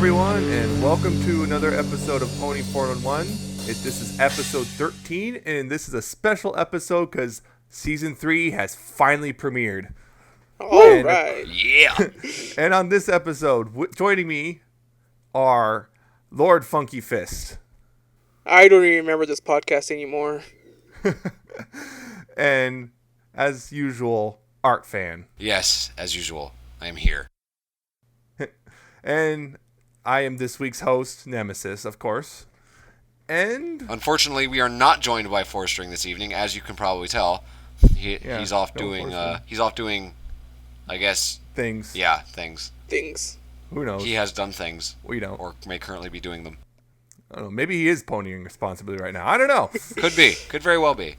everyone, and welcome to another episode of Pony 411. This is episode 13, and this is a special episode because season 3 has finally premiered. All right. Yeah. And on this episode, joining me are LordFunkyFist. I don't even remember this podcast anymore. And, as usual, Artfan. Yes, as usual, I am here. And I am this week's host, Nemesis, of course. And Unfortunately, we are not joined by Four-String this evening, as you can probably tell. He's off doing. I guess. Things. Yeah, things. Who knows? He has done things. We don't. Or may currently be doing them. I don't know. Maybe he is ponying responsibly right now. I don't know. Could be. Could very well be.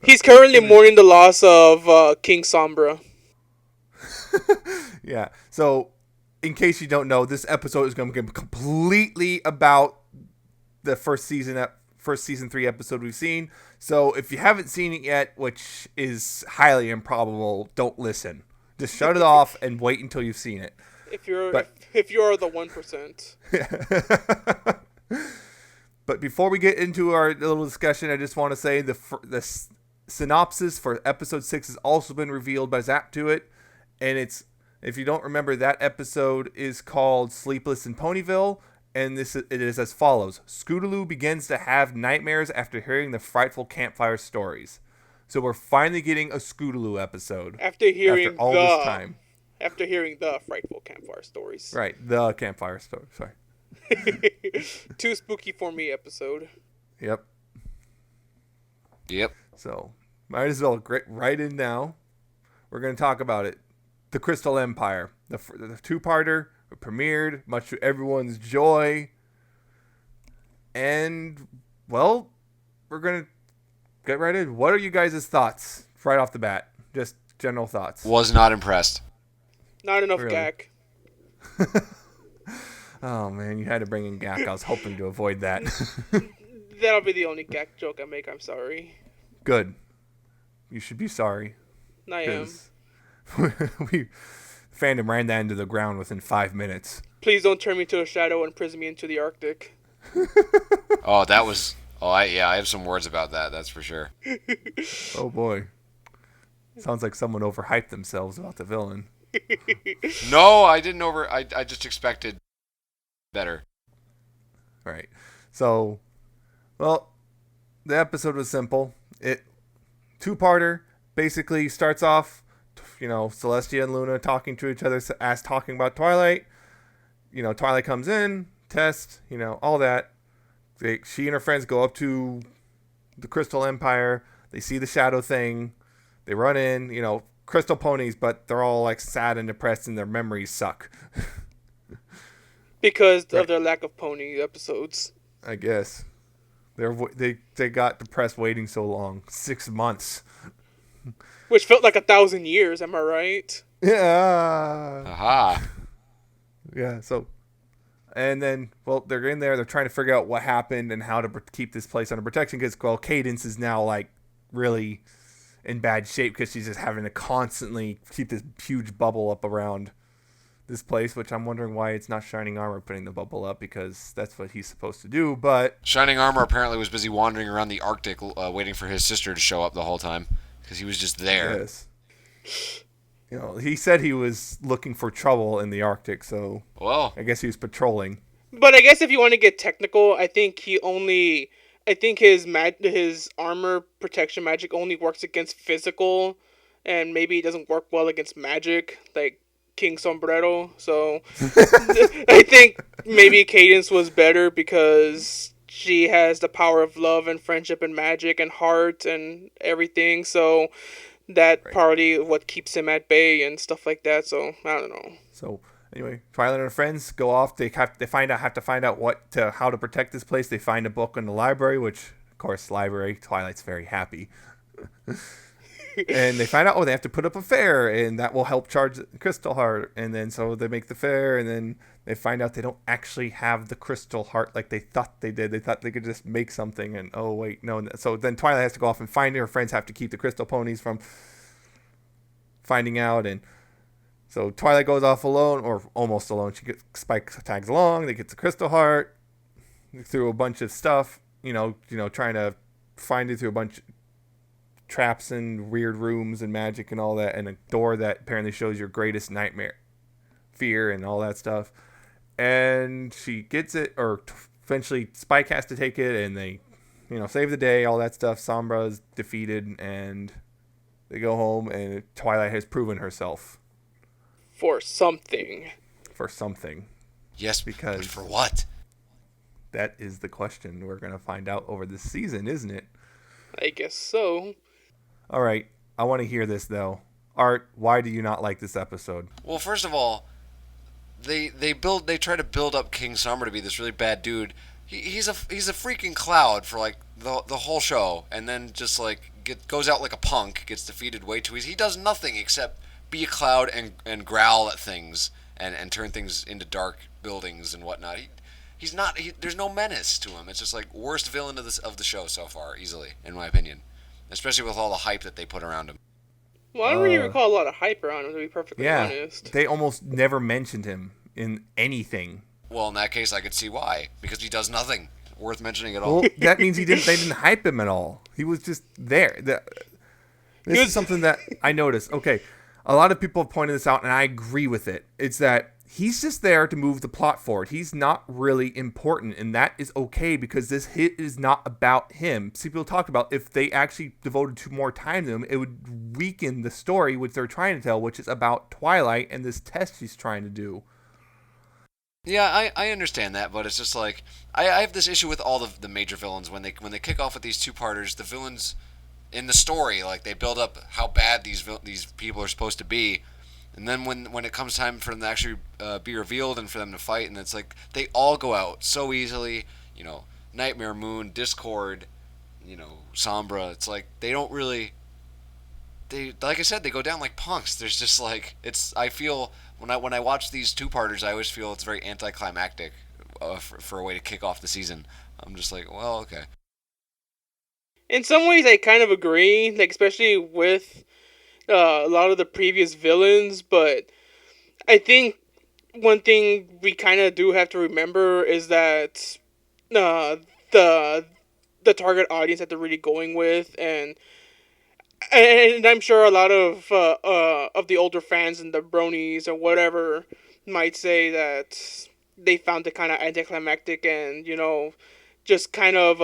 He's currently mourning the loss of King Sombrero. Yeah. So, in case you don't know, this episode is going to be completely about the first season 3 episode we've seen. So, if you haven't seen it yet, which is highly improbable, don't listen. Just shut it off and wait until you've seen it. If you're the 1%. But before we get into our little discussion, I just want to say the synopsis for episode 6 has also been revealed by Zaptuit, and it's, if you don't remember, that episode is called Sleepless in Ponyville, and it is as follows. Scootaloo begins to have nightmares after hearing the frightful campfire stories. So we're finally getting a Scootaloo episode. After hearing the frightful campfire stories. Right, the campfire story, sorry. Too spooky for me episode. Yep. So, might as well get right in now. We're going to talk about it. The Crystal Empire. The two-parter premiered, much to everyone's joy. And, well, we're going to get right in. What are you guys' thoughts right off the bat? Just general thoughts. Was not impressed. Not enough Really? gack. Oh, man, you had to bring in Gak. I was hoping to avoid that. That'll be the only gack joke I make. I'm sorry. Good. You should be sorry. I am. Fandom ran that into the ground within 5 minutes. Please don't turn me to a shadow and prison me into the Arctic. Oh, that was... Oh, I have some words about that, that's for sure. Oh, boy. Sounds like someone overhyped themselves about the villain. No, I didn't I just expected better. Right. So, well, the episode was simple. Two-parter basically starts off, Celestia and Luna talking to each other, talking about Twilight. Twilight comes in, test, all that. She and her friends go up to the Crystal Empire. They see the shadow thing. They run in, crystal ponies, but they're all like sad and depressed and their memories suck. Because of their lack of pony episodes. I guess. They got depressed waiting so long. 6 months. Which felt like 1,000 years, am I right? Yeah. Aha. Yeah, so... And then, well, they're in there. They're trying to figure out what happened and how to keep this place under protection. Because, well, Cadence is now, like, really in bad shape because she's just having to constantly keep this huge bubble up around this place, which I'm wondering why it's not Shining Armor putting the bubble up, because that's what he's supposed to do, but... Shining Armor apparently was busy wandering around the Arctic waiting for his sister to show up the whole time, because he was just there. Yes. He said he was looking for trouble in the Arctic, so... Well... I guess he was patrolling. But I guess if you want to get technical, I think his armor protection magic only works against physical, and maybe it doesn't work well against magic, like King Sombrero. So I think maybe Cadence was better because she has the power of love and friendship and magic and heart and everything. So that probably what keeps him at bay and stuff like that. So I don't know. So anyway, Twilight and her friends go off. They have to find out how to protect this place. They find a book in the library, which of course Twilight's very happy. And they find out, they have to put up a fair, and that will help charge the Crystal Heart. And then so they make the fair, and then they find out they don't actually have the Crystal Heart like they thought they did. They thought they could just make something, and oh wait, no. So then Twilight has to go off and find it. Her friends have to keep the Crystal Ponies from finding out, and So Twilight goes off alone, or almost alone. Spike tags along. They get the Crystal Heart through a bunch of stuff. Trying to find it through a bunch of traps and weird rooms and magic and all that, and a door that apparently shows your greatest nightmare, fear, and all that stuff. And she gets it, or eventually Spike has to take it, and they, save the day, all that stuff. Sombra's defeated, and they go home, and Twilight has proven herself. For something. Yes, because but for what? That is the question we're going to find out over this season, isn't it? I guess so. All right. I want to hear this, though. Art, why do you not like this episode? Well, first of all, they try to build up King Sombra to be this really bad dude. He's a freaking cloud for like the whole show, and then just like goes out like a punk, gets defeated way too easy. He does nothing except be a cloud and growl at things and turn things into dark buildings and whatnot. He's not. There's no menace to him. It's just like worst villain of the show so far, easily, in my opinion. Especially with all the hype that they put around him. Well, I don't really recall a lot of hype around him, to be perfectly honest. They almost never mentioned him in anything. Well, in that case, I could see why. Because he does nothing worth mentioning at all. Well, that means they didn't hype him at all. He was just there. This is something that I noticed. Okay, a lot of people have pointed this out, and I agree with it. It's that he's just there to move the plot forward. He's not really important, and that is okay because this hit is not about him. See, people talk about if they actually devoted more time to him, it would weaken the story which they're trying to tell, which is about Twilight and this test she's trying to do. Yeah, I understand that, but it's just like I have this issue with all the major villains when they kick off with these two-parters. The villains in the story, like they build up how bad these people are supposed to be. And then when it comes time for them to actually be revealed and for them to fight, and it's like they all go out so easily. Nightmare Moon, Discord, Sombra. It's like they don't really. Like I said, they go down like punks. There's just like I feel when I watch these two-parters, I always feel it's very anticlimactic for a way to kick off the season. I'm just like, well, okay. In some ways, I kind of agree, like especially with a lot of the previous villains, but I think one thing we kind of do have to remember is that the target audience that they're really going with, and I'm sure a lot of the older fans and the bronies or whatever might say that they found it kind of anticlimactic and just kind of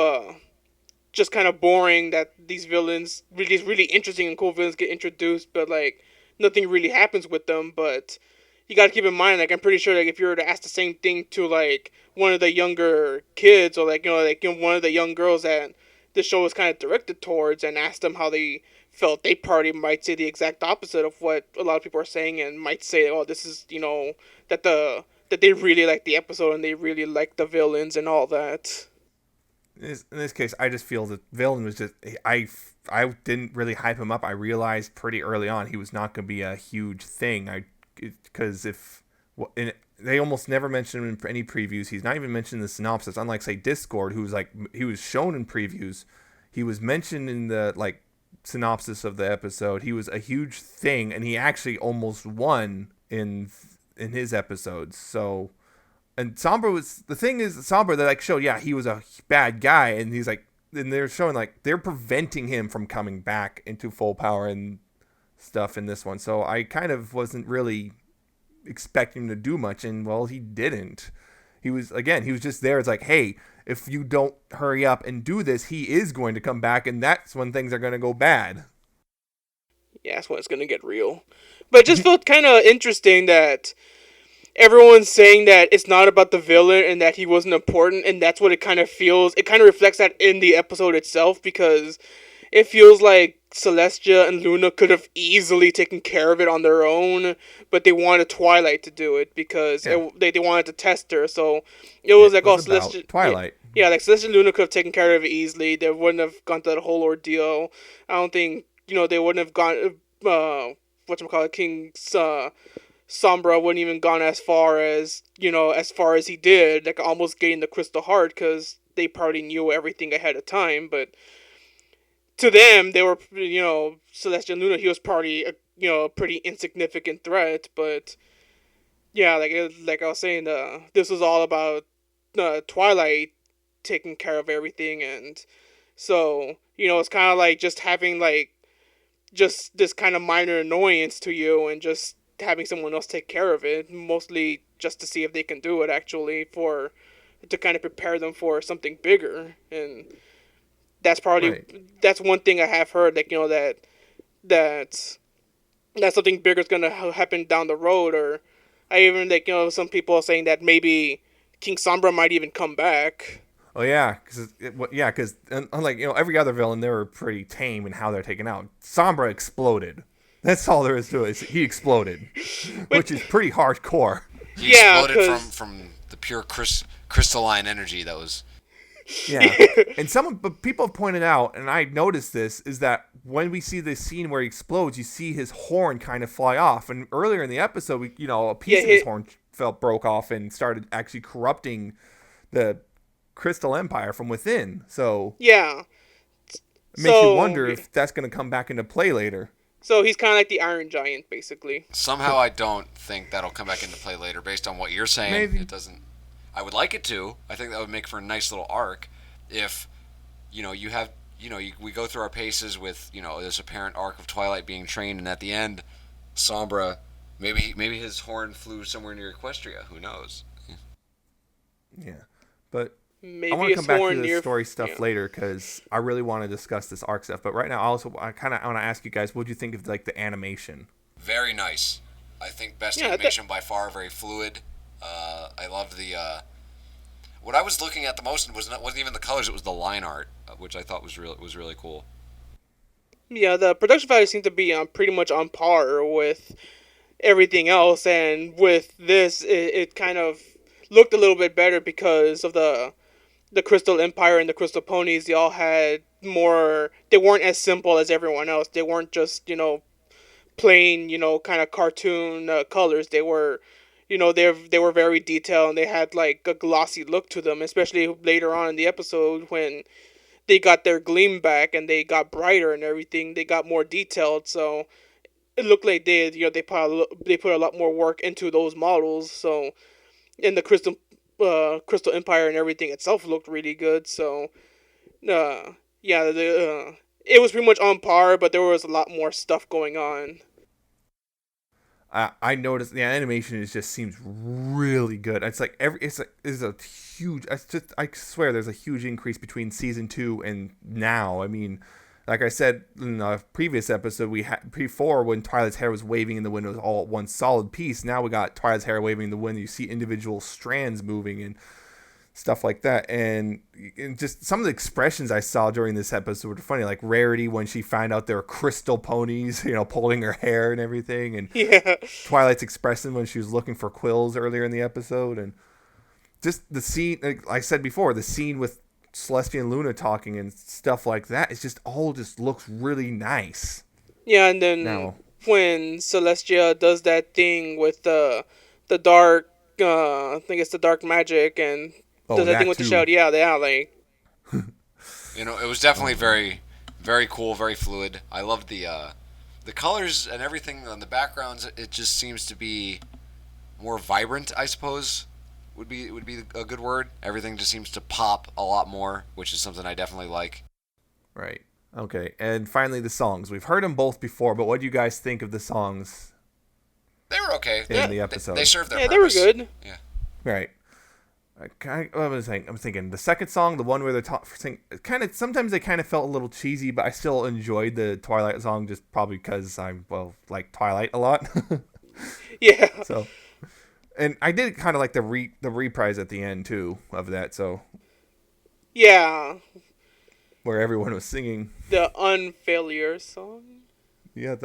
boring that these villains, really interesting and cool villains get introduced, but like nothing really happens with them. But you got to keep in mind, like I'm pretty sure, like if you were to ask the same thing to like one of the younger kids or one of the young girls that the show was kind of directed towards, and ask them how they felt, they probably might say the exact opposite of what a lot of people are saying, and might say, oh, this is that they really like the episode and they really like the villains and all that. In this case, I just feel that villain was just I didn't really hype him up. I realized pretty early on he was not going to be a huge thing. Because they almost never mention him in any previews. He's not even mentioned in the synopsis. Unlike say Discord, he was shown in previews. He was mentioned in the synopsis of the episode. He was a huge thing, and he actually almost won in his episodes. So. And Sombra that showed, yeah, he was a bad guy, and he's like, and they're showing they're preventing him from coming back into full power and stuff in this one. So I kind of wasn't really expecting him to do much, and well, he didn't. He was just there. It's like, hey, if you don't hurry up and do this, he is going to come back, and that's when things are going to go bad. Yeah, that's when it's going to get real. But it just felt kind of interesting that everyone's saying that it's not about the villain and that he wasn't important, and that's what it kind of feels. It kind of reflects that in the episode itself, because it feels like Celestia and Luna could have easily taken care of it on their own, but they wanted Twilight to do it because they wanted to test her. So it was Celestia, Twilight. Yeah, like Celestia and Luna could have taken care of it easily. They wouldn't have gone through that whole ordeal. I don't think they wouldn't have gone. King's Sombra wouldn't even gone as far as he did, like almost getting the Crystal Heart, because they probably knew everything ahead of time. But to them, they were, Celestia and Luna, he was probably, a pretty insignificant threat. But yeah, like I was saying, this was all about Twilight taking care of everything, and so it's kind of like just having like just this kind of minor annoyance to you, and just having someone else take care of it, mostly just to see if they can do it actually, for to kind of prepare them for something bigger. And that's probably Right. that's one thing I have heard, like that that something bigger is gonna happen down the road. Or I even like some people are saying that maybe King Sombra might even come back. Oh yeah, because unlike every other villain, they were pretty tame in how they're taken out. Sombra exploded. That's all there is to it. He exploded, But which is pretty hardcore. He yeah, exploded because from the pure crystalline energy that was. Yeah, and but people have pointed out, and I noticed this, is that when we see this scene where he explodes, you see his horn kind of fly off. And earlier in the episode, a piece Yeah, of his horn broke off and started actually corrupting the Crystal Empire from within. So yeah. it makes you So wonder if that's going to come back into play later. so he's kind of like the Iron Giant, basically. Somehow, I don't think that'll come back into play later. Based on what you're saying, Maybe. it doesn't. I would like it to. I think that would make for a nice little arc. If you have we go through our paces with this apparent arc of Twilight being trained, and at the end, Sombra, maybe his horn flew somewhere near Equestria. Who knows? Yeah, but Maybe I want to come back to the near story stuff yeah. later because I really want to discuss this arc stuff. But right now, I kind of want to ask you guys, what do you think of like the animation? Very nice. I think best Yeah, animation by far. Very fluid. I loved the. What I was looking at the most wasn't even the colors; it was the line art, which I thought was really cool. Yeah, the production value seemed to be pretty much on par with everything else, and with this, it kind of looked a little bit better because of the Crystal Empire and the Crystal Ponies. They all had more. They weren't as simple as everyone else. They weren't just plain kind of cartoon colors. They were. They were very detailed, and they had like a glossy look to them, especially later on in the episode when they got their gleam back and they got brighter and everything. They got more detailed, so it looked like they put a lot more work into those models. So, and the Crystal Empire and everything itself looked really good. So, yeah, it was pretty much on par, but there was a lot more stuff going on. I noticed the animation just seems really good. It's like it's a huge. I swear there's a huge increase between season 2 and now. I mean, like I said in a previous episode, we had before when Twilight's hair was waving in the wind, it was all one solid piece. Now we got Twilight's hair waving in the wind. You see individual strands moving and stuff like that, and just some of the expressions I saw during this episode were funny, like Rarity when she found out they were crystal ponies, pulling her hair and everything, and Yeah, Twilight's expression when she was looking for quills earlier in the episode, and just the scene, like I said before, the scene with Celestia and Luna talking and stuff like that, it's just all just looks really nice. yeah, and then Now, when Celestia does that thing with the dark, I think it's the dark magic, and oh, does that thing that with the too. shout? Yeah, like It was definitely very cool, very fluid. I loved the colors and everything on the backgrounds. It just seems to be more vibrant, I suppose. Would be a good word. Everything just seems to pop a lot more, which is something I definitely like. Right. Okay. And finally, the songs. We've heard them both before, but what do you guys think of the songs They were okay. in the episode? They served their yeah, they were purpose. good. Yeah. Right. I'm thinking the second song, the one where they're kind of sometimes they kind of felt a little cheesy, but I still enjoyed the Twilight song just probably because I'm like Twilight a lot. Yeah, So, and I did kind of like the reprise at the end too of that. So yeah, where everyone was singing. the Unfailure song, Yeah,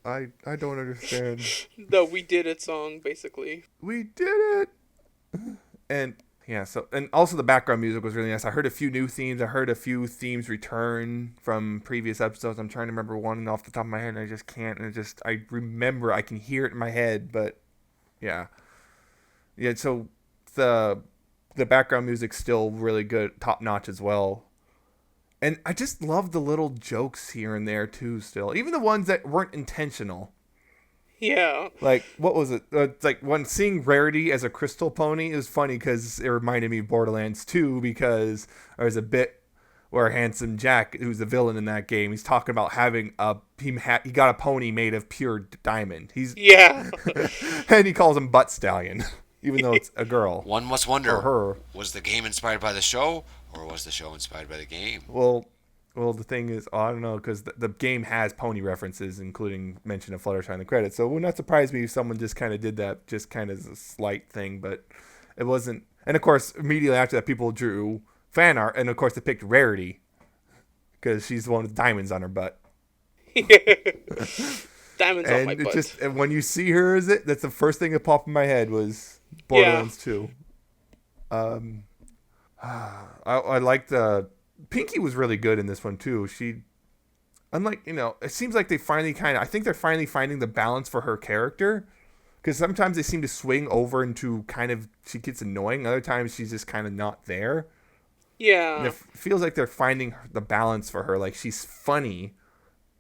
I don't understand. the We Did It song, basically. We did it. And yeah, and also the background music was really nice. I heard a few new themes. I heard a few themes return from previous episodes. I'm trying to remember one off the top of my head, and I just can't. And I remember, I can hear it in my head, but yeah. So the background music's still really good, top notch as well. And I just love the little jokes here and there too. Still, even the ones that weren't intentional. Yeah. Like, what was it? Like, when seeing Rarity as a crystal pony is funny because it reminded me of Borderlands 2 because there's a bit where Handsome Jack, who's the villain in that game, he's talking about having he got a pony made of pure diamond. Yeah. And he calls him Butt Stallion, even though it's a girl. One must wonder, Or her. was the game inspired by the show, or was the show inspired by the game? Well, the thing is, I don't know, because the game has pony references, including mention of Fluttershy in the credits. So it would not surprise me if someone just kind of did that, just kind of as a slight thing, but it wasn't. And of course, immediately after that, people drew fan art, and of course, they picked Rarity because she's the one with diamonds on her butt. Diamonds on my butt. And when you see her, that's the first thing that popped in my head was Borderlands 2. I liked Pinky was really good in this one too. She, unlike, it seems like I think they're finally finding the balance for her character, because sometimes they seem to swing over into she gets annoying. Other times she's just kind of not there. Yeah. And it feels like they're finding the balance for her. Like, she's funny,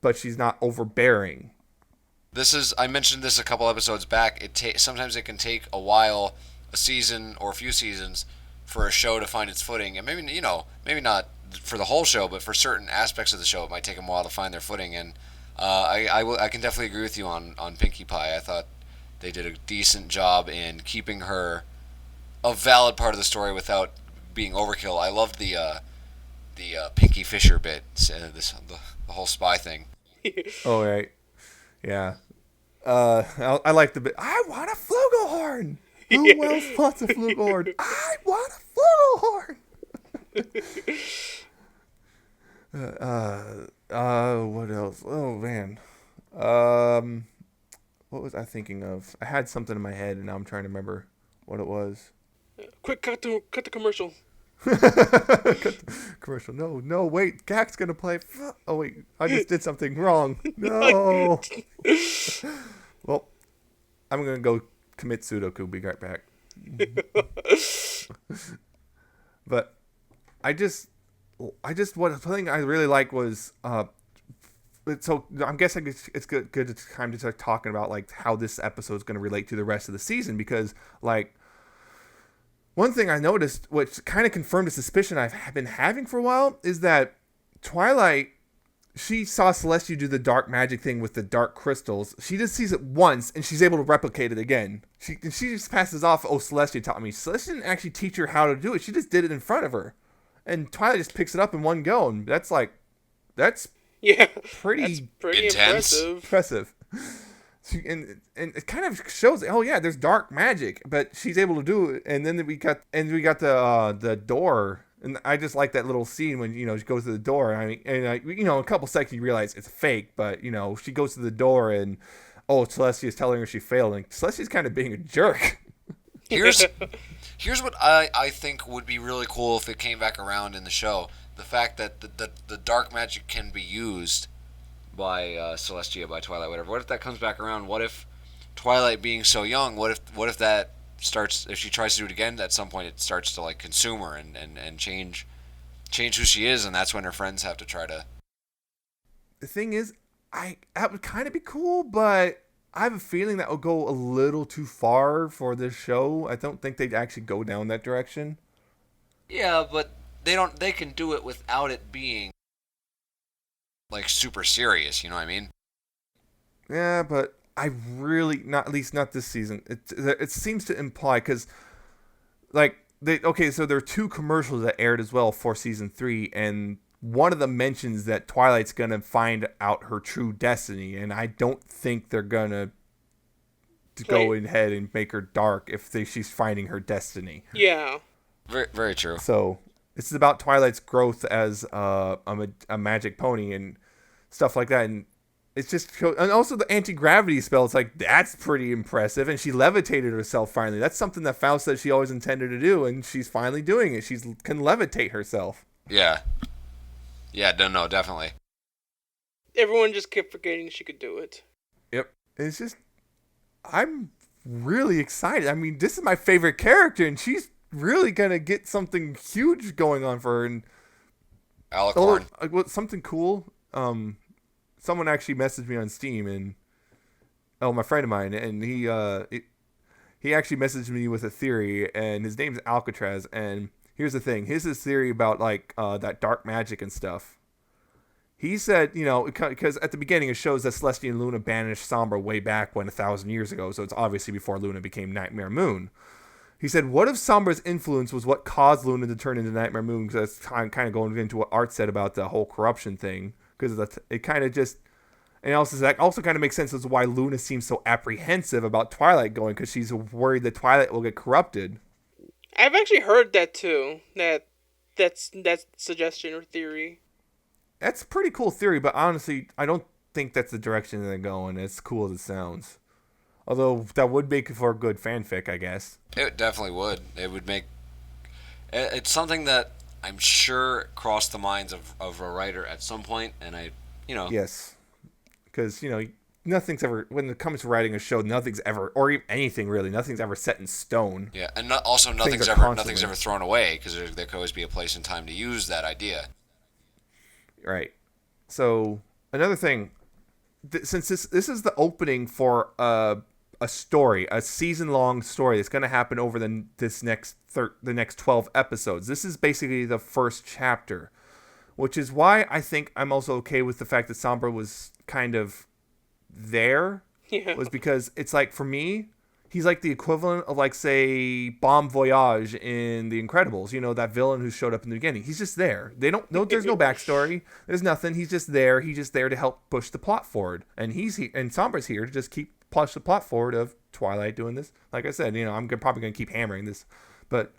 but she's not overbearing. I mentioned this a couple episodes back. Sometimes it can take a while, a season or a few seasons, for a show to find its footing, and maybe not for the whole show, but for certain aspects of the show, it might take them a while to find their footing. And I can definitely agree with you on Pinkie Pie. I thought they did a decent job in keeping her a valid part of the story without being overkill. I loved the Pinky Fisher bit, the whole spy thing. Oh, right. Yeah. I like the bit. I want a flugelhorn. Who else wants a flugelhorn? I want a flugelhorn. What else? Oh man. What was I thinking of? I had something in my head, and now I'm trying to remember what it was. Quick, cut the commercial. Commercial. No, wait. Gak's gonna play. Oh wait, I just did something wrong. No. Well, I'm gonna go commit Sudoku. Be right back. But I just what thing I really like was so I'm guessing it's good time to start talking about like how this episode is going to relate to the rest of the season, because like one thing I noticed, which kind of confirmed a suspicion I've been having for a while, is that Twilight, she saw Celestia do the dark magic thing with the dark crystals. She just sees it once, and she's able to replicate it again. She just passes off, oh, Celestia taught me. Celestia didn't actually teach her how to do it. She just did it in front of her. And Twilight just picks it up in one go, and that's pretty intense. Impressive. And it kind of shows, oh yeah, there's dark magic, but she's able to do it. And then we got the door. And I just like that little scene when, she goes to the door. In a couple seconds you realize it's fake, but, she goes to the door and, oh, Celestia's telling her she failed. And Celestia's kind of being a jerk. Here's what I think would be really cool if it came back around in the show. The fact that the dark magic can be used by Celestia, by Twilight, whatever. What if that comes back around? What if Twilight being so young, what if that starts, if she tries to do it again at some point, it starts to like consume her and change who she is, and that's when her friends have to try to. The thing is, that would kind of be cool, but I have a feeling that will go a little too far for this show. I don't think they'd actually go down that direction. Yeah, but they can do it without it being like super serious, you know what I mean? Yeah, but I really, not at least not this season. It seems to imply, because like so there are 2 commercials that aired as well for season 3, and one of them mentions that Twilight's gonna find out her true destiny, and I don't think they're gonna go ahead and make her dark if she's finding her destiny. Yeah. Very, very true. So it's about Twilight's growth as a magic pony and stuff like that, and it's just, and also the anti-gravity spell. It's like, that's pretty impressive, and she levitated herself finally. That's something that Faust said she always intended to do, and she's finally doing it. She can levitate herself. Yeah. Yeah, no, definitely. Everyone just kept forgetting she could do it. Yep. It's just, I'm really excited. I mean, this is my favorite character, and she's really gonna get something huge going on for her. And Alicorn. Something cool. Someone actually messaged me on Steam, and Oh, my friend of mine, and he actually messaged me with a theory, and his name's Alcatraz. And here's the thing: here's his theory about like that dark magic and stuff. He said, because at the beginning it shows that Celestia and Luna banished Sombra way back when 1,000 years ago, so it's obviously before Luna became Nightmare Moon. He said, what if Sombra's influence was what caused Luna to turn into Nightmare Moon? Because that's kind of going into what Art said about the whole corruption thing. Because it kind of just... And also, that also kind of makes sense as to why Luna seems so apprehensive about Twilight going, because she's worried that Twilight will get corrupted. I've actually heard that too. That's suggestion or theory. That's a pretty cool theory, but honestly, I don't think that's the direction they're going, as cool as it sounds. Although, that would make for a good fanfic, I guess. It definitely would. It would make... It's something that I'm sure crossed the minds of a writer at some point, and Yes. Because, nothing's ever... When it comes to writing a show, nothing's ever... Or even anything, really. Nothing's ever set in stone. Yeah, and also nothing's ever thrown away, because there could always be a place and time to use that idea. Right. So, another thing, since this is the opening for a story, a season-long story that's going to happen over the next 12 episodes. This is basically the first chapter, which is why I think I'm also okay with the fact that Sombra was kind of there. Yeah. Was because it's like, for me, he's like the equivalent of, like, say, Bon Voyage in The Incredibles. That villain who showed up in the beginning. He's just there. There's no backstory. There's nothing. He's just there. He's just there to help push the plot forward. And and Sombra's here to just push the plot forward of Twilight doing this. Like I said, I'm probably going to keep hammering this. But,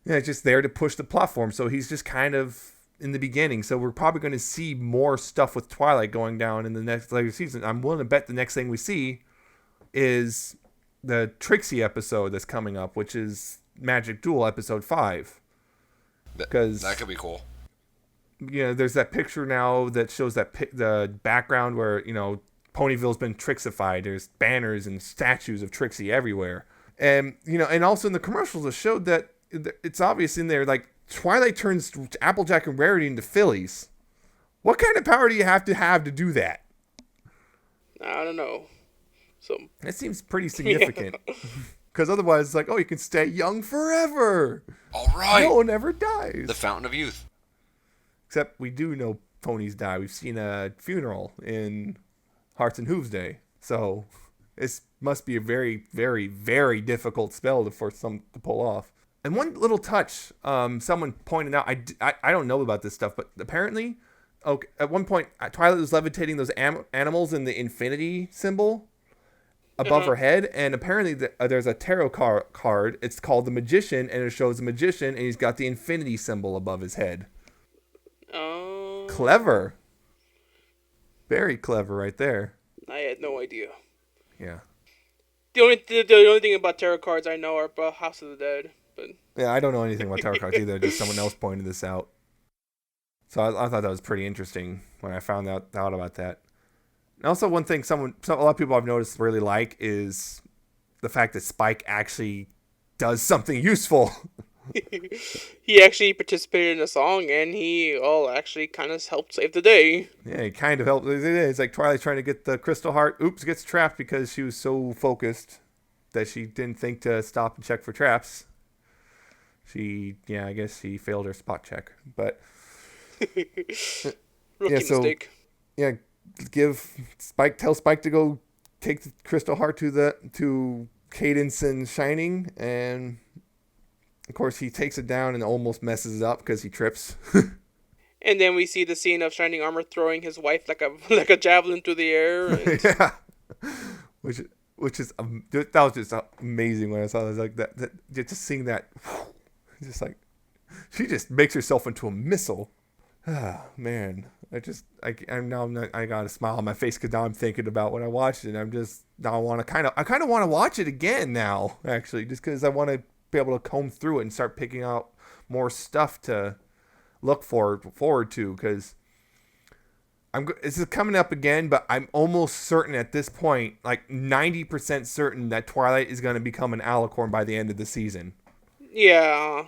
it's just there to push the plot forward. So he's just kind of in the beginning. So we're probably going to see more stuff with Twilight going down in the next later season. I'm willing to bet the next thing we see is the Trixie episode that's coming up, which is Magic Duel episode 5. Because that could be cool. There's that picture now that shows the background where Ponyville's been Trixified. There's banners and statues of Trixie everywhere, and and also in the commercials it showed that it's obvious in there, like, Twilight turns Applejack and Rarity into fillies. What kind of power do you have to do that? I don't know. So that seems pretty significant. Because otherwise, it's like, oh, you can stay young forever. All right. No one ever dies. The fountain of youth. Except we do know ponies die. We've seen a funeral in Hearts and Hooves Day. So this must be a very, very, very difficult spell for some to pull off. And one little touch, someone pointed out, I don't know about this stuff, but apparently, at one point, Twilight was levitating those animals in the infinity symbol above her head, and apparently there's a tarot card. It's called the Magician, and it shows the Magician, and he's got the infinity symbol above his head. Oh. Clever. Very clever right there. I had no idea. Yeah. The only thing about tarot cards I know are about House of the Dead. But yeah, I don't know anything about tarot cards either. Just someone else pointed this out. So I thought that was pretty interesting when I found out about that. And also, one thing a lot of people I've noticed really like is the fact that Spike actually does something useful. He actually participated in a song, and he actually kind of helped save the day. Yeah, he kind of helped. It's like Twilight's trying to get the crystal heart. Oops, gets trapped because she was so focused that she didn't think to stop and check for traps. I guess she failed her spot check. But Rookie mistake. Yeah, tell Spike to go take the crystal heart to Cadence and Shining, and of course he takes it down and almost messes it up because he trips. And then we see the scene of Shining Armor throwing his wife like a javelin through the air. And... yeah, which is that was just amazing when I saw this, like that just seeing that. Just like, she just makes herself into a missile. Ah, man. I got a smile on my face because now I'm thinking about when I watched it. I kind of want to watch it again now, actually, just because I want to be able to comb through it and start picking out more stuff to look forward to, because this is coming up again, but I'm almost certain at this point, like 90% certain, that Twilight is going to become an alicorn by the end of the season. Yeah,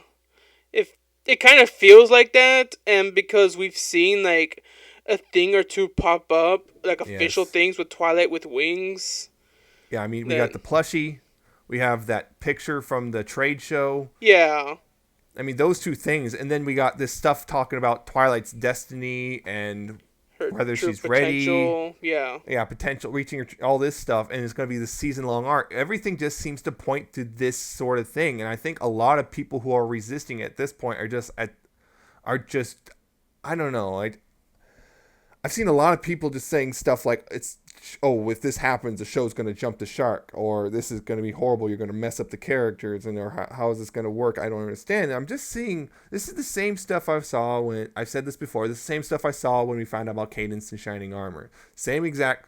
if it kind of feels like that, and because we've seen like a thing or two pop up, like official Yes. things with Twilight with wings. Yeah, I mean, we got Then the plushie. We have that picture from the trade show. yeah, I mean, those two things. And then we got this stuff talking about Twilight's destiny and her whether true she's ready. potential. Yeah, Yeah, potential, reaching all this stuff. And it's going to be the season-long arc. Everything just seems to point to this sort of thing. And I think a lot of people who are resisting at this point are just, I don't know. I've seen a lot of people just saying stuff like, if this happens, the show's going to jump the shark, or this is going to be horrible, you're going to mess up the characters, and or how is this going to work? I don't understand. And I'm just seeing, this is the same stuff I've said this before, this is the same stuff I saw when we found out about Cadence and Shining Armor. Same exact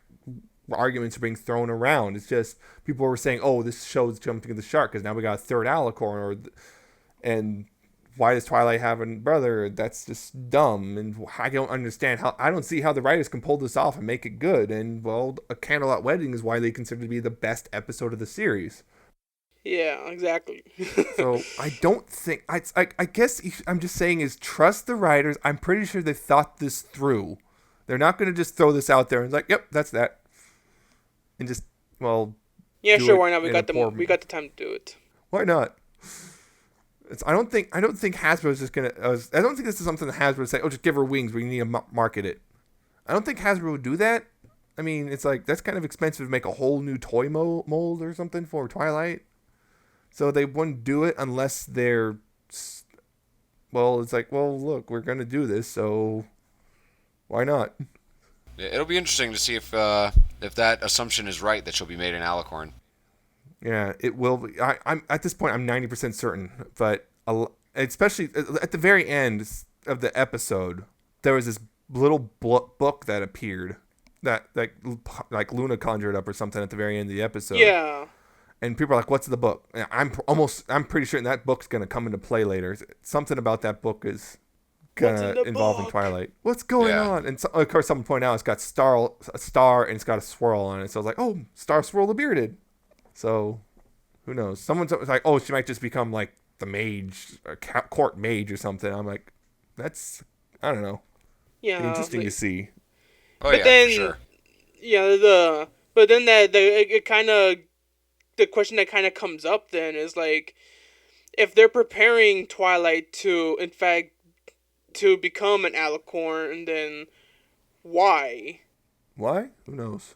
arguments are being thrown around. It's just, people were saying, oh, this show's jumping the shark, because now we got a third alicorn, and why does Twilight have a brother? That's just dumb, and I don't understand I don't see how the writers can pull this off and make it good. And well, A Candlelight Wedding is why they consider it to be the best episode of the series. yeah, exactly. So I don't think I guess I'm just saying is trust the writers. I'm pretty sure they thought this through. They're not going to just throw this out there and it's like, yep, that's that, and just Yeah, do sure. it Why not? in a poor- We got the time to do it. Why not? I don't think Hasbro's just gonna. I don't think this is something that Hasbro would say. Oh, just give her wings. We need to market it. I don't think Hasbro would do that. I mean, it's like that's kind of expensive to make a whole new toy mold or something for Twilight. So they wouldn't do it unless they're. Well, it's like, well, look, we're gonna do this, so why not? Yeah, it'll be interesting to see if that assumption is right that she'll be made an alicorn. Yeah, it will be. I'm at this point. I'm 90% certain, but especially at the very end of the episode, there was this little book that appeared that like Luna conjured up or something at the very end of the episode. Yeah. And people are like, "What's the book?" And I'm pretty sure that book's gonna come into play later. Something about that book is gonna involve in Twilight. What's going on? And so, of course, someone pointed out it's got a star and it's got a swirl on it. So I was like, "Oh, Star Swirl the Bearded." So, who knows? Someone's like, oh, she might just become like the mage, or court mage or something. I'm like, I don't know. Yeah. Interesting to see. Oh but yeah, then, for sure. Yeah, but then it kind of, the question that kind of comes up then is like, if they're preparing Twilight to, in fact, to become an alicorn, then why? Why? Who knows?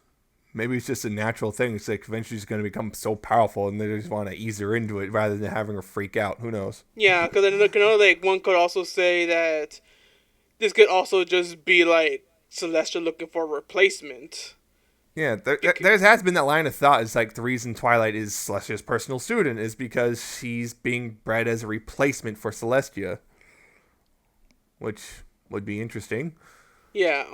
Maybe it's just a natural thing. It's like eventually she's going to become so powerful and they just want to ease her into it rather than having her freak out. Who knows? Yeah, because then like one could also say that this could also just be like Celestia looking for a replacement. Yeah, there has been that line of thought. It's like the reason Twilight is Celestia's personal student is because she's being bred as a replacement for Celestia, which would be interesting. Yeah.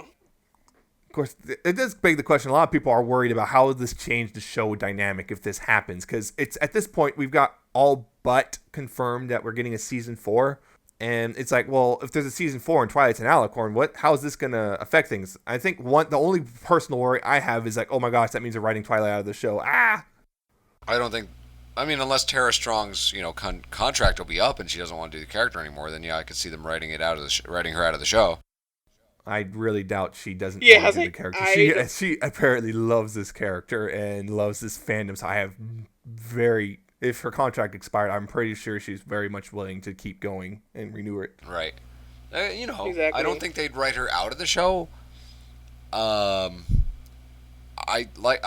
Of course, it does beg the question. A lot of people are worried about how will this change the show dynamic if this happens, because it's at this point we've got all but confirmed that we're getting a season 4, and it's like, well, if there's a season 4 and Twilight's an alicorn, how is this gonna affect things? I think the only personal worry I have is like, oh my gosh, that means they're writing Twilight out of the show. I don't think. I mean, unless Tara Strong's contract will be up and she doesn't want to do the character anymore, then yeah, I could see them writing her out of the show. I really doubt she doesn't Yeah, want to do like, the character. She apparently loves this character and loves this fandom. So I have if her contract expired, I'm pretty sure she's very much willing to keep going and renew it. Right. Exactly. I don't think they'd write her out of the show. I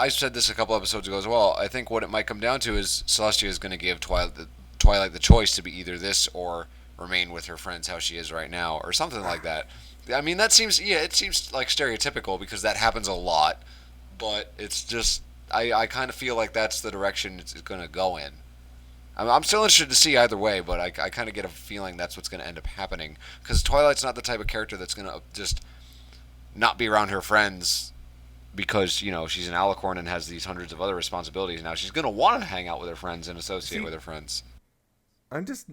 said this a couple episodes ago as well. I think what it might come down to is Celestia is going to give Twilight the choice to be either this or remain with her friends how she is right now, or something like that. I mean, it seems like stereotypical because that happens a lot, but it's just, I kind of feel like that's the direction it's going to go in. I'm still interested to see either way, but I kind of get a feeling that's what's going to end up happening, because Twilight's not the type of character that's going to just not be around her friends because, she's an alicorn and has these hundreds of other responsibilities now. She's going to want to hang out with her friends and associate with her friends. I just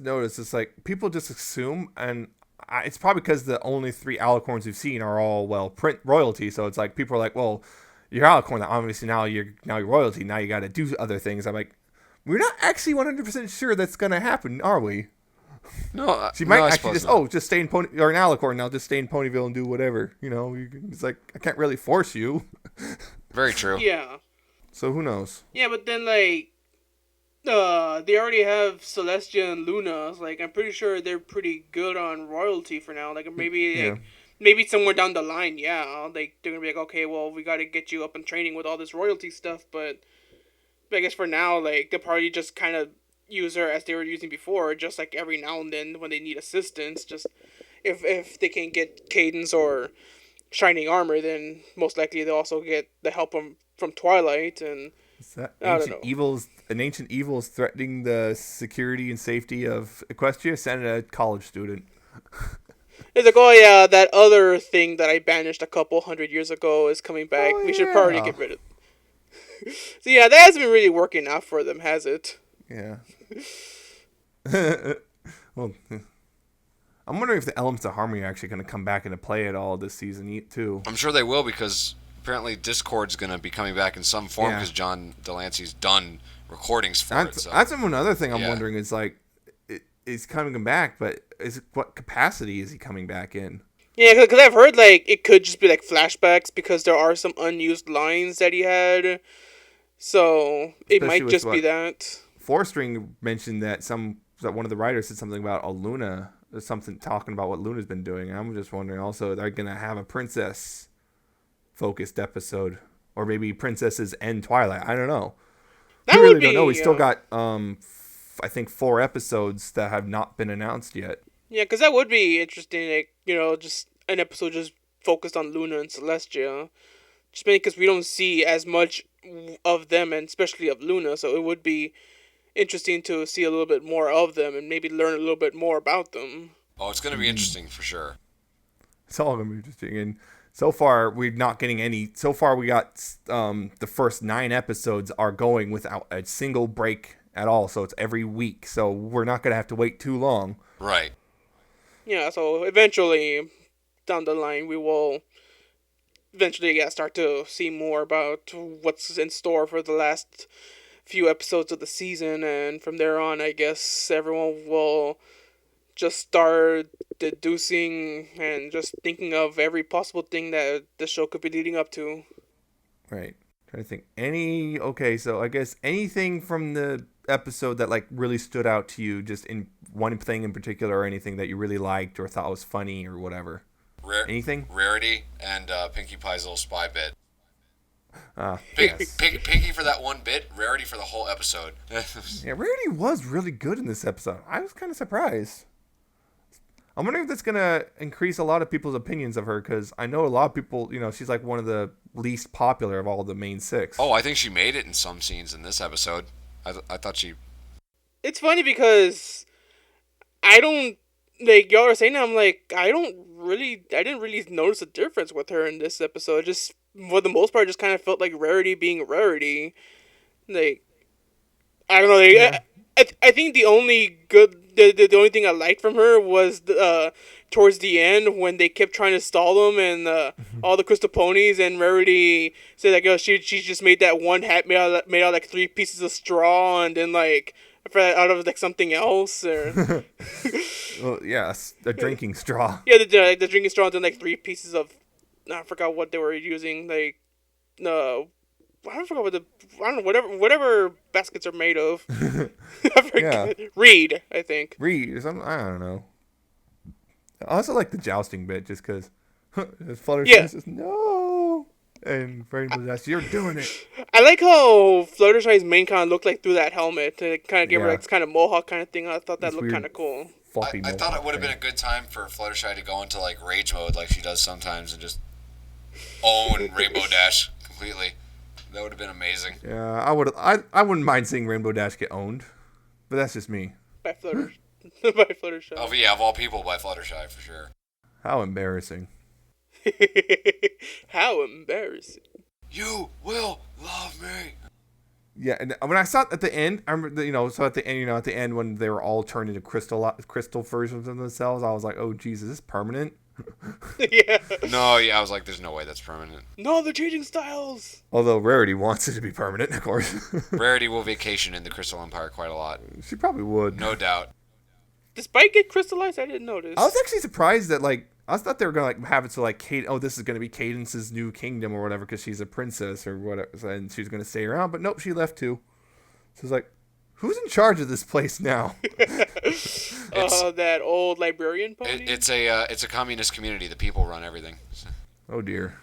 noticed it's like people just assume, and it's probably because the only 3 alicorns we've seen are all print royalty. So it's like people are like, well, you're alicorn, obviously now you're royalty. Now you got to do other things. I'm like, we're not actually 100% sure that's gonna happen, are we? No, She might no, I actually suppose not. just stay in or an Alicorn now, just stay in Ponyville and do whatever. It's like, I can't really force you. Very true. Yeah. So who knows? Yeah, but then, like, they already have Celestia and Luna. So, like, I'm pretty sure they're pretty good on royalty for now. Like, maybe somewhere down the line, yeah, like, they're gonna be like, okay, well, we gotta get you up and training with all this royalty stuff, but I guess for now, like, they'll probably just kind of use her as they were using before, just like every now and then when they need assistance. Just if they can't get Cadence or Shining Armor, then most likely they'll also get the help from Twilight. And Is that I don't know. an ancient evil is threatening the security and safety of Equestria? Send a college student. It's like, oh yeah, that other thing that I banished a couple hundred years ago is coming back. Oh, We should probably yeah. get rid of. So yeah, that hasn't been really working out for them, has it? Yeah. Well, I'm wondering if the elements of harmony are actually going to come back into play at all this season too. I'm sure they will, because apparently Discord's going to be coming back in some form, Yeah. because John Delancey's done recordings for it. So. That's another thing I'm Yeah. wondering is like, he's coming back, but what capacity is he coming back in? Yeah, because I've heard like it could just be like flashbacks because there are some unused lines that he had. So it Especially might with just be what- that. Four-String mentioned that one of the writers said something about a Luna, or something talking about what Luna's been doing. And I'm just wondering also, they're going to have a princess-focused episode, or maybe princesses and Twilight. I don't know. That We would really be. don't know. We still got, I think, 4 episodes that have not been announced yet. Yeah, because that would be interesting. Like, just an episode just focused on Luna and Celestia. Just mainly because we don't see as much of them, and especially of Luna. So it would be interesting to see a little bit more of them and maybe learn a little bit more about them. Oh, it's going to be interesting for sure. It's all going to be interesting. And so far, we're not getting any. So far, we got the first 9 episodes are going without a single break at all. So it's every week. So we're not going to have to wait too long. Right. Yeah, so eventually, down the line, we will eventually start to see more about what's in store for the last few episodes of the season, and from there on, I guess everyone will just start deducing and just thinking of every possible thing that the show could be leading up to. Right. Trying to think. Okay, so I guess anything from the episode that like really stood out to you, just in one thing in particular, or anything that you really liked or thought was funny or whatever. Anything? Rarity and Pinkie Pie's little spy bit. Yes. Pinkie for that one bit, Rarity for the whole episode. Yeah, Rarity was really good in this episode. I was kind of surprised. I'm wondering if that's going to increase a lot of people's opinions of her, because I know a lot of people, she's like one of the least popular of all the main 6. Oh, I think she made it in some scenes in this episode. I thought she... It's funny because I don't, like, y'all are saying that, I'm like, I didn't really notice a difference with her in this episode. Just, for the most part, just kind of felt like Rarity being Rarity. Like, I don't know, like, Yeah. I think the only the only thing I liked from her was towards the end when they kept trying to stall them and all the crystal ponies, and Rarity said like, oh, she just made that one hat made out of like 3 pieces of straw, and then like out of like something else, or Well, yes, a drinking straw. yeah, the drinking straw, and then like 3 pieces of, I forgot what they were using, like I forgot whatever baskets are made of. I forget. Yeah. Reed, I think. Reed or something. I don't know. I also like the jousting bit, just because Fluttershy Yeah. says no, and Rainbow Dash, you're doing it. I like how Fluttershy's mane kind of looked like through that helmet. It kind of gave her Yeah. like this kind of mohawk kind of thing. I thought that This looked weird kind of cool. Floppy I thought it mohawk would have been thing. a good time for Fluttershy to go into like rage mode like she does sometimes and just own Rainbow Dash completely. That would have been amazing. Yeah, I wouldn't mind seeing Rainbow Dash get owned, but that's just me. By Fluttershy. Oh, yeah, of all people, by Fluttershy for sure. How embarrassing. How embarrassing. You will love me. Yeah, and when I saw it at the end, I remember, so at the end, at the end when they were all turned into crystal versions of themselves, I was like, oh, Jesus, is this permanent? Yeah. No, yeah, I was like, there's no way that's permanent. No, they're changing styles. Although Rarity wants it to be permanent, of course. Rarity will vacation in the Crystal Empire quite a lot. She probably would. No doubt. the spike get crystallized? I didn't notice. I was actually surprised that I thought they were gonna have it so Kate. Oh, this is gonna be Cadence's new kingdom or whatever because she's a princess or whatever, and she's gonna stay around. But nope, she left too. So it's like, who's in charge of this place now? That old librarian pony. It's a communist community. The people run everything. So. Oh dear.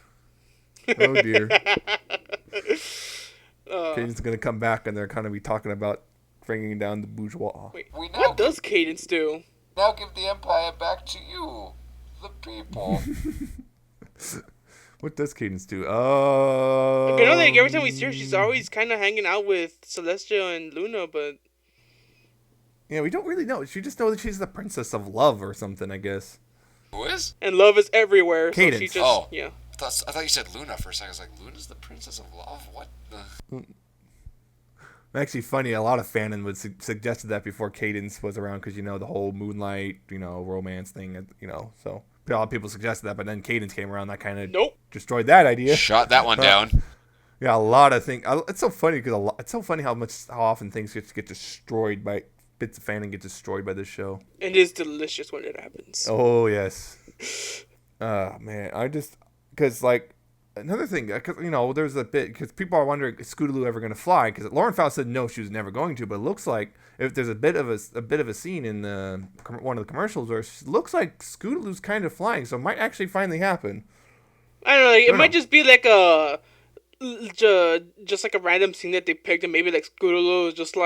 Oh dear. Cadence's gonna come back and they're gonna be talking about bringing down the bourgeois. Wait, what does Cadence do? Now give the empire back to you, the people. What does Cadence do? I know every time we see her, she's always kind of hanging out with Celestia and Luna, but yeah, we don't really know. She just knows that she's the princess of love or something, I guess. Who is? And love is everywhere. Cadence. So she just, yeah. I thought you said Luna for a second. I was like, Luna's the princess of love? What the? Actually, funny, a lot of fandom would suggested that before Cadence was around because, the whole Moonlight, romance thing, so a lot of people suggested that, but then Cadence came around, that kind of destroyed that idea. Shot that one down. Yeah, a lot of things. It's so funny because it's so funny how often things get destroyed by bits of fandom get destroyed by this show. It is delicious when it happens. Oh, yes. Man, because another thing, because there's a bit because people are wondering is Scootaloo ever going to fly? Because Lauren Faust said no, she was never going to. But it looks like if there's a bit of a scene in one of the commercials where it looks like Scootaloo's kind of flying, so it might actually finally happen. I don't know. It might just be like just like a random scene that they picked, and maybe Scootaloo just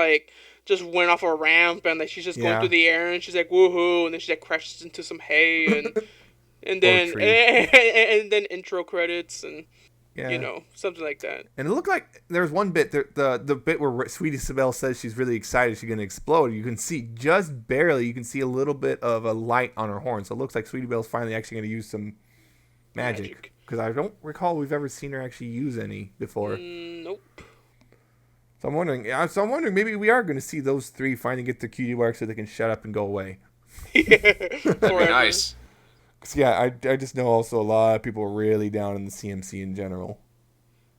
went off a ramp and she's just going through the air and she's like woohoo, and then she crashes into some hay and. And then and then intro credits and something like that. And it looked like there's one bit the bit where Sweetie Isabel says she's really excited she's gonna explode. You can see just barely. You can see a little bit of a light on her horn. So it looks like Sweetie Belle's finally actually gonna use some magic. Because I don't recall we've ever seen her actually use any before. Nope. So I'm wondering maybe we are gonna see those three finally get their cutie mark so they can shut up and go away. That'd be nice. Yeah, I just know also a lot of people are really down in the CMC in general.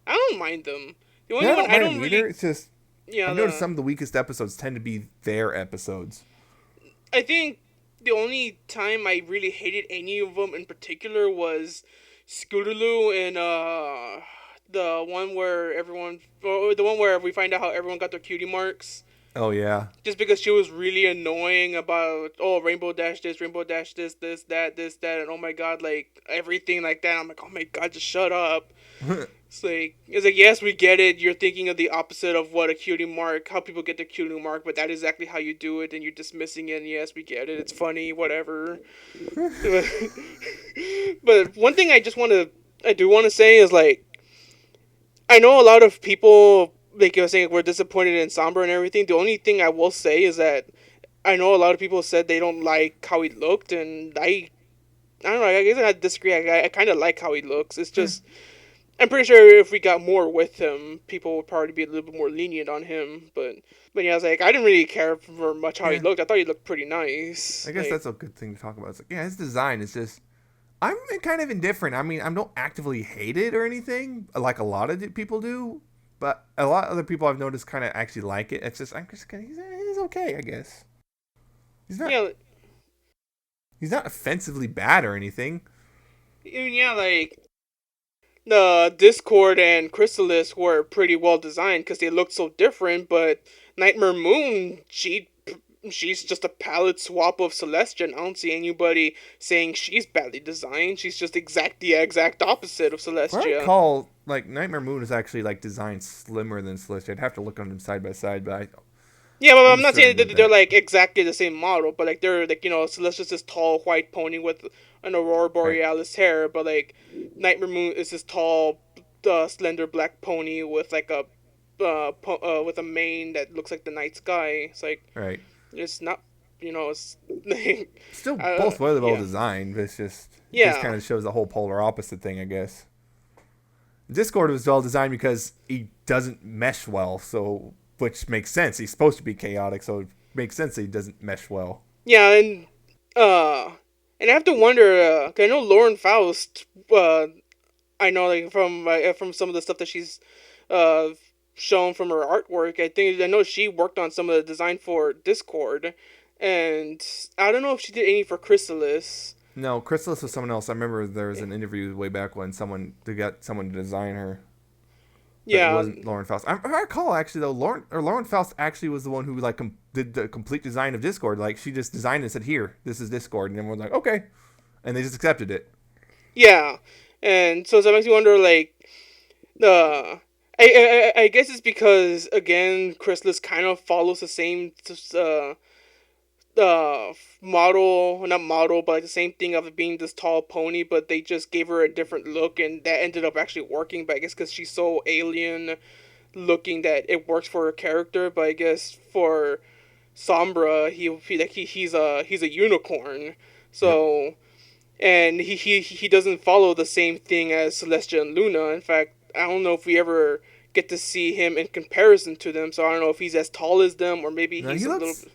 I don't mind them. The only one I don't really... It's just... I noticed some of the weakest episodes tend to be their episodes. I think the only time I really hated any of them in particular was Scootaloo and the one where we find out how everyone got their cutie marks. Oh, yeah. Just because she was really annoying about, Rainbow Dash this, Rainbow Dash this, that, and oh my god, everything like that. I'm like, oh my god, just shut up. It's like, yes, we get it. You're thinking of the opposite of what a cutie mark, how people get their cutie mark, but that is exactly how you do it, and you're dismissing it, and yes, we get it. It's funny, whatever. But one thing I do want to say is, I know a lot of people... Like I was saying, we're disappointed in Sombra and everything. The only thing I will say is that I know a lot of people said they don't like how he looked, and I don't know. I guess I disagree. I kind of like how he looks. It's just I'm pretty sure if we got more with him, people would probably be a little bit more lenient on him. But yeah, I was like, I didn't really care for much how he looked. I thought he looked pretty nice. I guess that's a good thing to talk about. It's his design is just. I'm kind of indifferent. I mean, I don't actively hate it or anything like a lot of people do. But a lot of other people I've noticed kind of actually like it. It's just he's okay, I guess. He's not offensively bad or anything. Yeah, the Discord and Chrysalis were pretty well designed because they looked so different. But Nightmare Moon, she's just a palette swap of Celestia, and I don't see anybody saying she's badly designed. She's just the exact opposite of Celestia. I recall, Nightmare Moon is actually, designed slimmer than Celestia. I'd have to look on them side by side, but I'm not saying that they're, exactly the same model, but, they're, Celestia's this tall white pony with an Aurora Borealis hair, but, Nightmare Moon is this tall, slender black pony with, with a mane that looks like the night sky. It's right. It's not, it's... Still both really well designed, but it's just... It just kind of shows the whole polar opposite thing, I guess. Discord was well designed because he doesn't mesh well, which makes sense. He's supposed to be chaotic, so it makes sense that he doesn't mesh well. Yeah, and I have to wonder, 'cause I know Lauren Faust, I know, from some of the stuff that she's, shown from her artwork, I know she worked on some of the design for Discord, and I don't know if she did any for Chrysalis. No, Chrysalis was someone else. I remember there was an interview way back when they got someone to design her. But it Yeah, wasn't Lauren Faust. I recall actually though, Lauren Faust actually was the one who like did the complete design of Discord. Like she just designed it and said, "Here, this is Discord," and everyone's like, "Okay," and they just accepted it. yeah, and so that makes me wonder, like, uh, I guess it's because again, Chrysalis kind of follows the same model, not model, but like the same thing of it being this tall pony, but they just gave her a different look, and that ended up actually working. But I guess because she's so alien looking that it works for her character. But I guess for Sombra, he's a unicorn, Yep. so and he doesn't follow the same thing as Celestia and Luna. In fact, I don't know if we ever get to see him in comparison to them. So I don't know if he's as tall as them, or maybe No, he's he a little. looks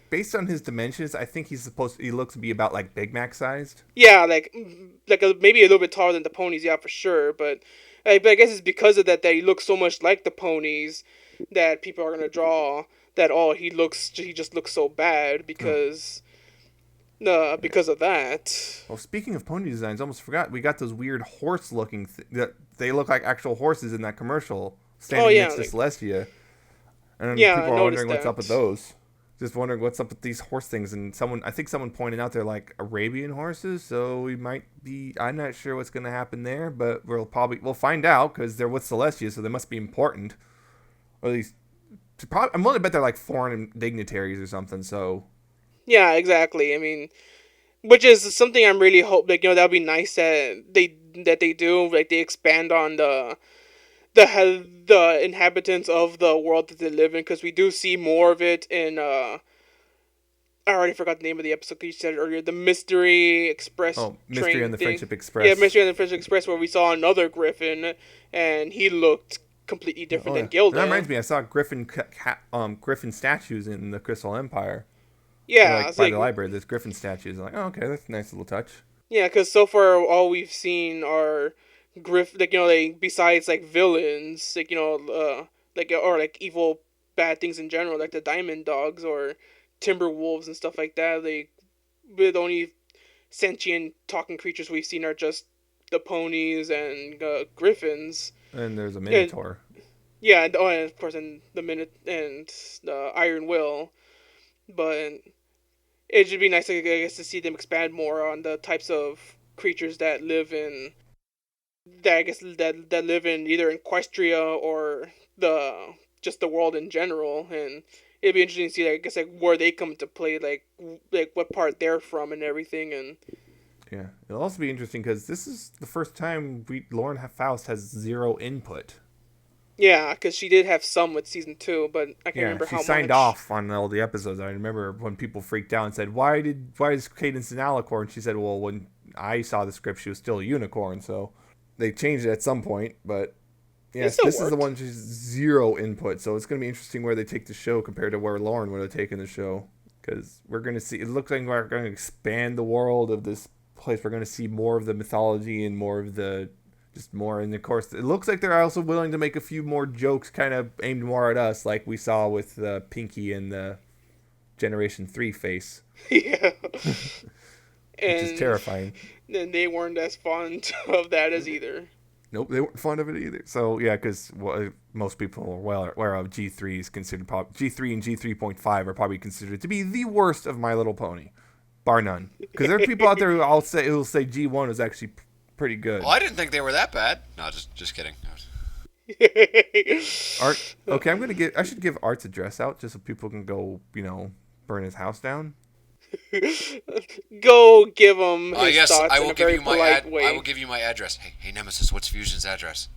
based on his dimensions. I think he looks to be about like Big Mac sized. Yeah, maybe a little bit taller than the ponies, yeah, for sure. But I guess it's because of that he looks so much like the ponies that people are gonna draw that he just looks so bad Oh. because of that. Well, speaking of pony designs, I almost forgot we got those weird horse looking that they look like actual horses in that commercial standing Yeah, next to like, Celestia, and yeah, I people are noticed wondering what's up with that. those. Just wondering what's up with these horse things, and I think someone pointed out they're like Arabian horses, so we might be. I'm not sure what's going to happen there, but we'll find out because they're with Celestia, so they must be important, or at least. I'm willing to bet they're like foreign dignitaries or something. So Yeah, exactly. I mean, which is something I'm really hope like that'd be nice that they do, like they expand on the inhabitants of the world that they live in, because we do see more of it in I already forgot the name of the episode because you said it earlier, the Mystery Express Mystery on train the thing. Friendship Yeah, Express. Mystery on the Friendship Express, where we saw another Griffin, and he looked completely different Oh than yeah, Gilda. that reminds me. I saw Griffin statues in the Crystal Empire. Or Yeah, like it's by the like library, there's Griffin statues. I'm like, oh okay, that's a nice little touch. yeah, because so far all we've seen are like besides like villains, or like evil bad things in general, like the Diamond Dogs or Timber Wolves and stuff like that. The only sentient talking creatures we've seen are just the ponies and griffins. And there's a And Minotaur. yeah, and of course, and the minute and the Iron Will. But it should be nice, I guess, to see them expand more on the types of creatures that live in that live in either Equestria or the just the world in general. And it'd be interesting to see, I guess, like where they come into play, like what part they're from and everything. And Yeah, it'll also be interesting because this is the first time Lauren Faust has zero input. yeah, because she did have some with season 2, but I can't Yeah, remember she how signed much. off on all the episodes. I remember when people freaked out and said, why is Cadence an alicorn?" And she said, well, when I saw the script, she was still a unicorn, so they changed it at some point. But It yes, still this is the worked. one she's zero input, so it's going to be interesting where they take the show compared to where Lauren would have taken the show. Because we're going to see, it looks like we're going to expand the world of this place. We're going to see more of the mythology and more of the just more. And of course, it looks like they're also willing to make a few more jokes kind of aimed more at us, like we saw with Pinky and the Generation 3 face, Yeah, which is and terrifying. then they weren't as fond of that as either. Nope, they weren't fond of it either. So yeah, because most people are well aware of G3 is considered G3 and G3.5 are probably considered to be the worst of My Little Pony, bar none. Because there are people out there who will say G1 was actually pretty good. Well, I didn't think they were that bad. No, just kidding. Art, okay, I should give Art's address out just so people can go, burn his house down. Go give him his Yes, thoughts I in will a give very you my polite way. I will give you my address. Hey Nemesis, what's Fusion's address?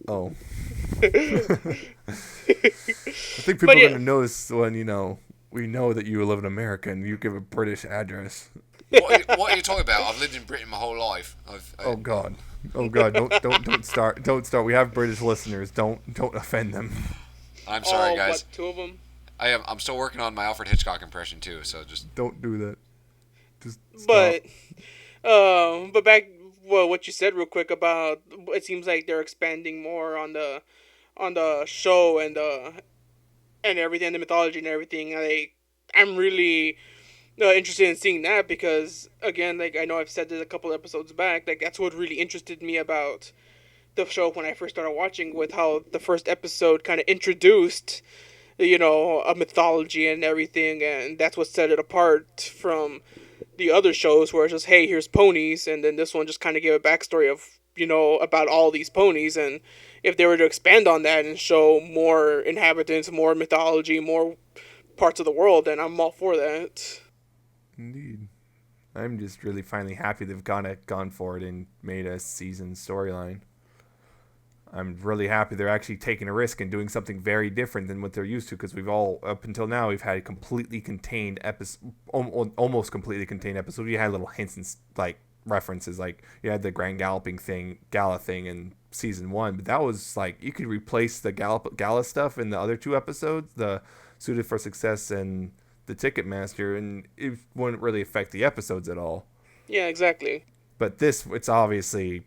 Oh. I think people But are yeah. going to notice when, we know that you live in America and you give a British address. What are you talking about? I've lived in Britain my whole life. Oh God. Oh God, don't start. Don't start. We have British listeners. Don't offend them. I'm sorry, All guys. but 2 of them. I'm still working on my Alfred Hitchcock impression too. So just Don't do that. Just stop. But back, well, what you said real quick about, it seems like they're expanding more on the show and everything, the mythology and everything. I'm really interested in seeing that because, again, like I know I've said this a couple episodes back, like that's what really interested me about the show when I first started watching, with how the first episode kind of introduced, a mythology and everything, and that's what set it apart from the other shows where it's just, hey, here's ponies, and then this one just kind of gave a backstory of, about all these ponies, and if they were to expand on that and show more inhabitants, more mythology, more parts of the world, then I'm all for that. Indeed. I'm just really finally happy they've gone for it and made a season storyline. I'm really happy they're actually taking a risk and doing something very different than what they're used to, because we've all, up until now, we've had completely contained episode, almost completely contained episodes. You had little hints and like references, like you had the Grand Gala thing in season 1, but that was like, you could replace the Gala stuff in the other 2 episodes, the Suited for Success and the Ticketmaster, and it wouldn't really affect the episodes at all. Yeah, exactly. But this, it's obviously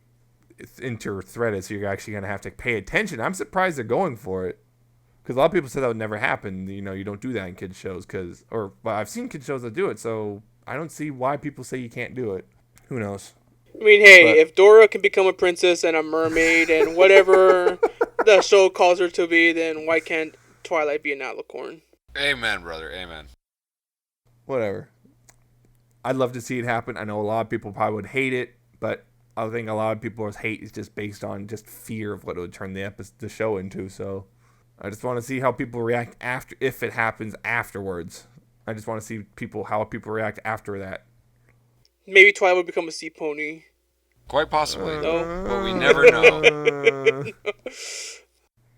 inter-threaded, so you're actually going to have to pay attention. I'm surprised they're going for it, because a lot of people said that would never happen. You don't do that in kids shows, but I've seen kids shows that do it, so I don't see why people say you can't do it. Who knows? I mean, hey, if Dora can become a princess and a mermaid and whatever the show calls her to be, then why can't Twilight be an alicorn? Amen, brother. Amen. Whatever. I'd love to see it happen. I know a lot of people probably would hate it, but I think a lot of people's hate is just based on just fear of what it would turn the show into. So I just want to see how people react after, if it happens afterwards. I just want to see how people react after that. Maybe Twilight would become a sea pony. Quite possibly. No. But we never know.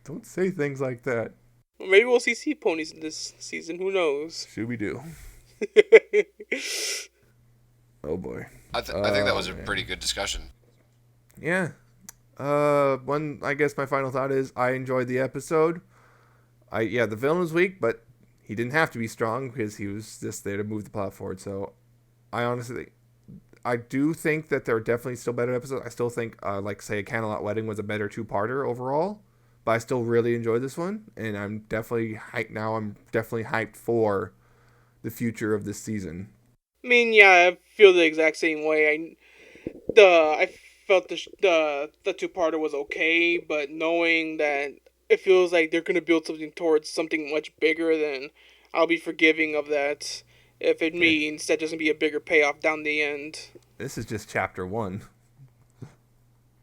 Don't say things like that. Well, maybe we'll see sea ponies in this season. Who knows? Shooby-doo. Oh boy. I think that was a pretty good discussion. Yeah. I guess my final thought is I enjoyed the episode. The villain was weak, but he didn't have to be strong because he was just there to move the plot forward. So I do think that there are definitely still better episodes. I still think, say, A Candlelight Wedding was a better 2-parter overall, but I still really enjoyed this one, and I'm definitely hyped now. I'm definitely hyped for the future of this season. I mean, yeah, I feel the exact same way. I felt the 2-parter was okay, but knowing that it feels like they're gonna build something towards something much bigger, then I'll be forgiving of that. If it means that there's gonna be a bigger payoff down the end. This is just chapter 1.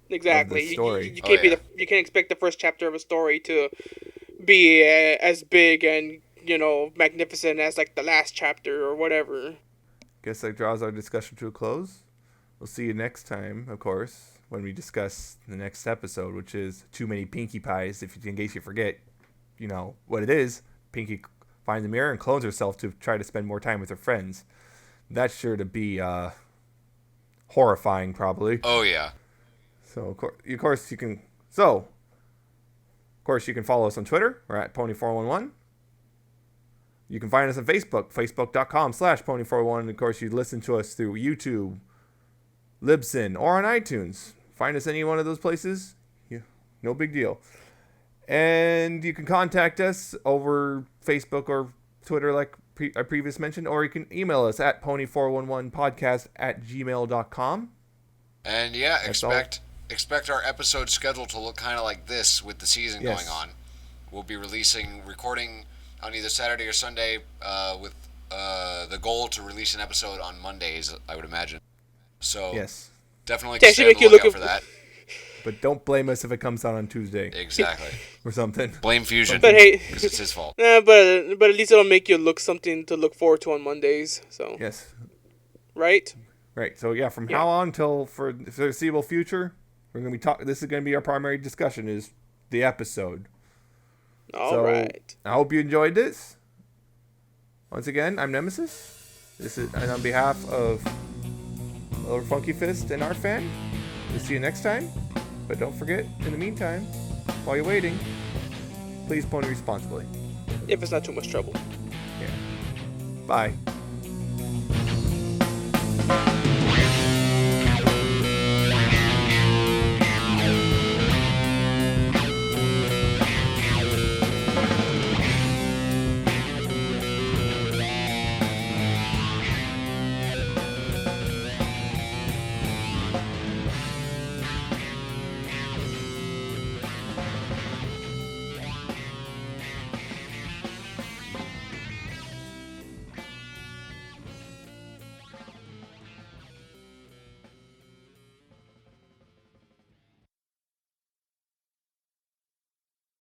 Exactly. Of the story. You can't you can't expect the first chapter of a story to be as big and magnificent as like the last chapter or whatever. Guess that draws our discussion to a close. We'll see you next time, of course, when we discuss the next episode, which is Too Many Pinkie Pies. In case you forget, what it is. Pinkie finds a mirror and clones herself to try to spend more time with her friends. That's sure to be horrifying, probably. Oh yeah. So of course you can. So of course you can follow us on Twitter. We're at Pony411. You can find us on Facebook, facebook.com/Pony411. And of course, you listen to us through YouTube, Libsyn, or on iTunes. Find us any one of those places. No big deal. And you can contact us over Facebook or Twitter, like I previously mentioned, or you can email us at pony411podcast@gmail.com. And yeah, expect our episode schedule to look kind of like this with the season going on. We'll be recording on either Saturday or Sunday, with the goal to release an episode on Mondays, I would imagine. So definitely stay on the lookout for that. But don't blame us if it comes out on Tuesday. Exactly. Or something. Blame Fusion. But hey, because it's his fault. But at least it'll make you something to look forward to on Mondays. So yes. Right. Right. So from now on till for the foreseeable future, we're gonna be talking. This is gonna be our primary discussion: is the episode. All right. I hope you enjoyed this. Once again, I'm Nemesis. And on behalf of LordFunkyFist and Artfan, we'll see you next time. But don't forget, in the meantime, while you're waiting, please pony responsibly. If it's not too much trouble. Yeah. Bye.